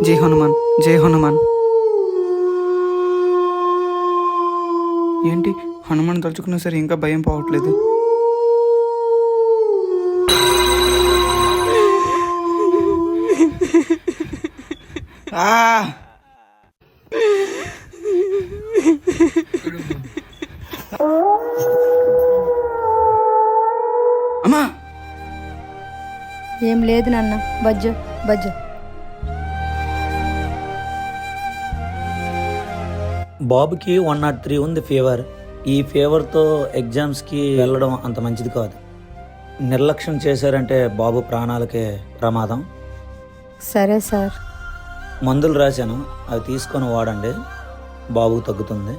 జై హనుమాన్, జై హనుమాన్. ఏంటి హనుమాన్ తలుచుకున్నా సరే ఇంకా భయం పోవట్లేదు. అమ్మా, ఏం లేదు నాన్న. బజ్జో బజ్జో. బాబుకి 103 ఉంది ఫీవర్. ఈ ఫీవర్తో ఎగ్జామ్స్కి వెళ్ళడం అంత మంచిది కాదు. నిర్లక్ష్యం చేశారంటే బాబు ప్రాణాలకే ప్రమాదం. సరే సార్. మందులు రాశాను, అవి తీసుకొని వాడండి, బాబుకు తగ్గుతుంది.